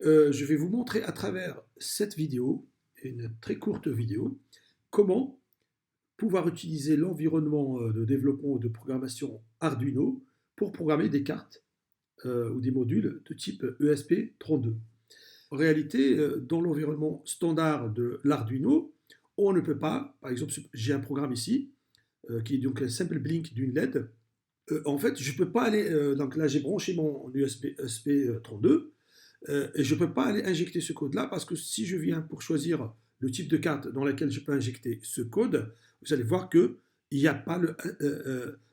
Je vais vous montrer à travers cette vidéo, une très courte vidéo, comment pouvoir utiliser l'environnement de développement ou de programmation Arduino pour programmer des cartes ou des modules de type ESP32. En réalité, dans l'environnement standard de l'Arduino, on ne peut pas, par exemple, j'ai un programme ici, qui est donc un simple blink d'une LED. En fait, je ne peux pas aller, donc là j'ai branché mon USB ESP32, et je ne peux pas aller injecter ce code-là parce que si je viens pour choisir le type de carte dans laquelle je peux injecter ce code, vous allez voir que il n'y a pas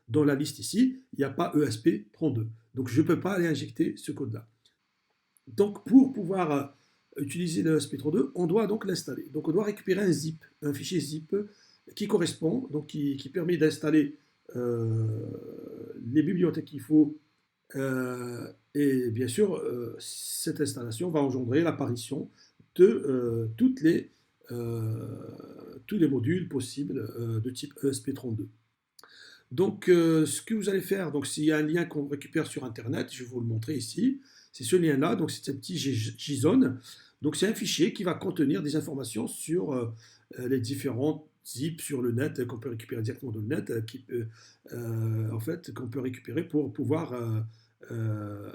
dans la liste ici, il n'y a pas ESP32. Donc je ne peux pas aller injecter ce code-là. Donc pour pouvoir utiliser le ESP32, on doit donc l'installer. Donc on doit récupérer un zip, un fichier zip qui correspond, donc qui permet d'installer euh, les bibliothèques qu'il faut. Et bien sûr, cette installation va engendrer l'apparition de euh, tous les modules possibles de type ESP32. Donc, ce que vous allez faire, donc s'il y a un lien qu'on récupère sur Internet, je vais vous le montrer ici, c'est ce lien-là, donc c'est un petit JSON. Donc, c'est un fichier qui va contenir des informations sur les différents zips sur le net qu'on peut récupérer directement dans le net, en fait, qu'on peut récupérer pour pouvoir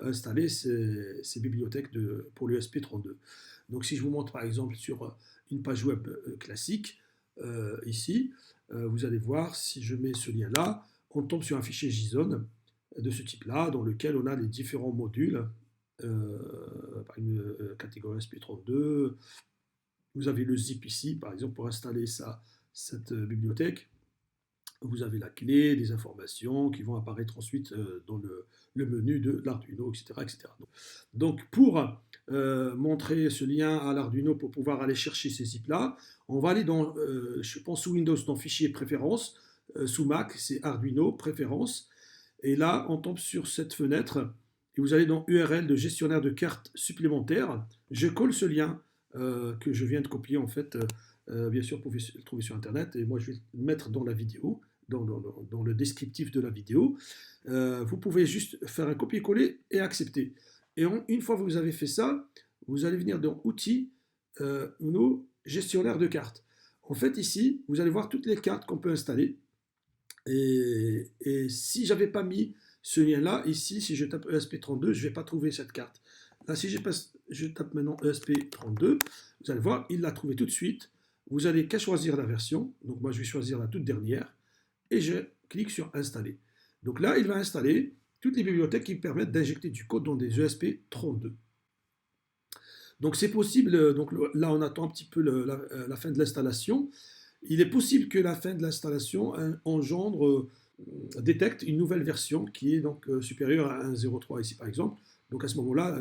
installer ces bibliothèques pour l'ESP32. Donc, si je vous montre par exemple sur une page web classique, ici, vous allez voir, si je mets ce lien-là, on tombe sur un fichier JSON de ce type-là, dans lequel on a les différents modules, par une catégorie SP32. Vous avez le zip ici, par exemple, pour installer cette bibliothèque. Vous avez la clé, des informations qui vont apparaître ensuite dans le menu de l'Arduino, etc., etc. Donc, pour montrer ce lien à l'Arduino pour pouvoir aller chercher ces zips-là, on va aller dans, je pense, sous Windows, dans Fichier Préférences, sous Mac, c'est Arduino, Préférences, et là, on tombe sur cette fenêtre, et vous allez dans URL de gestionnaire de cartes supplémentaires. Je colle ce lien que je viens de copier, en fait. Bien sûr, vous pouvez le trouver sur Internet, et moi, je vais le mettre dans la vidéo, dans le descriptif de la vidéo. Vous pouvez juste faire un copier-coller et accepter. Et une fois que vous avez fait ça, vous allez venir dans Outils, Uno, gestionnaire de cartes. En fait, ici, vous allez voir toutes les cartes qu'on peut installer. Et si j'avais pas mis ce lien-là, ici, si je tape ESP32, je ne vais pas trouver cette carte. Là, si je tape maintenant ESP32, vous allez voir, il l'a trouvé tout de suite. Vous n'avez qu'à choisir la version. Donc moi, je vais choisir la toute dernière. Et je clique sur Installer. Donc là, il va installer toutes les bibliothèques qui permettent d'injecter du code dans des ESP32. Donc c'est possible, donc là on attend un petit peu la fin de l'installation. Il est possible que la fin de l'installation détecte une nouvelle version qui est donc supérieure à 1.03 ici par exemple. Donc à ce moment-là,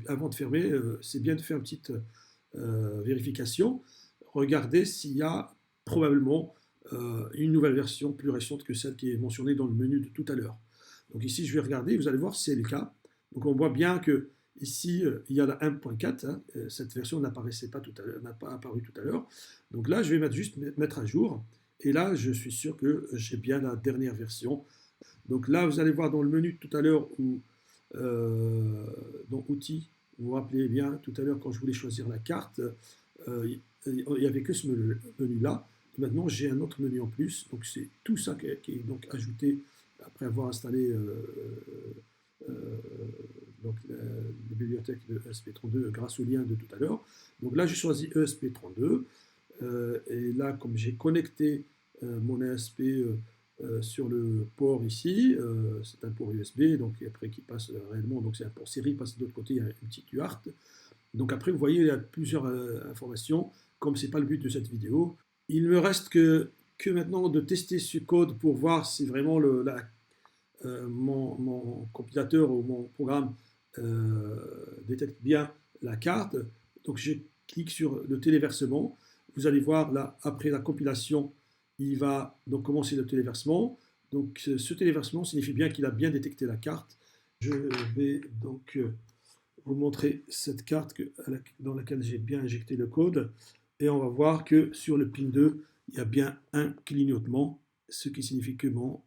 avant de fermer, c'est bien de faire une petite vérification. Regardez s'il y a probablement une nouvelle version plus récente que celle qui est mentionnée dans le menu de tout à l'heure. Donc ici, je vais regarder, vous allez voir si c'est le cas. Donc on voit bien que ici, il y a la 1.4, hein, cette version n'apparaissait pas tout à l'heure, n'a pas apparu tout à l'heure. Donc là, je vais juste mettre à jour. Et là, je suis sûr que j'ai bien la dernière version. Donc là, vous allez voir dans le menu tout à l'heure, dans Outils, vous vous rappelez bien tout à l'heure quand je voulais choisir la carte, il n'y avait que ce menu-là. Maintenant, j'ai un autre menu en plus. Donc c'est tout ça qui est donc ajouté après avoir installé euh, donc, les bibliothèques de ESP32 grâce au lien de tout à l'heure. Donc là, j'ai choisi ESP32. Et là, comme j'ai connecté mon ESP sur le port ici, c'est un port USB, donc après qui passe réellement, donc c'est un port série, parce que de l'autre côté, il y a une petite UART. Donc après, vous voyez, il y a plusieurs informations, comme ce n'est pas le but de cette vidéo. Il ne me reste que maintenant de tester ce code pour voir si vraiment mon compilateur ou mon programme détecte bien la carte. Donc je clique sur le téléversement. Vous allez voir là, après la compilation, il va donc commencer le téléversement. Donc ce téléversement signifie bien qu'il a bien détecté la carte. Je vais donc vous montrer cette carte dans laquelle j'ai bien injecté le code. Et on va voir que sur le pin 2, il y a bien un clignotement, ce qui signifie que mon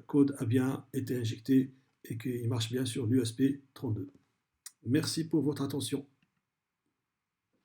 code a bien été injecté et qu'il marche bien sur l'USP32. Merci pour votre attention.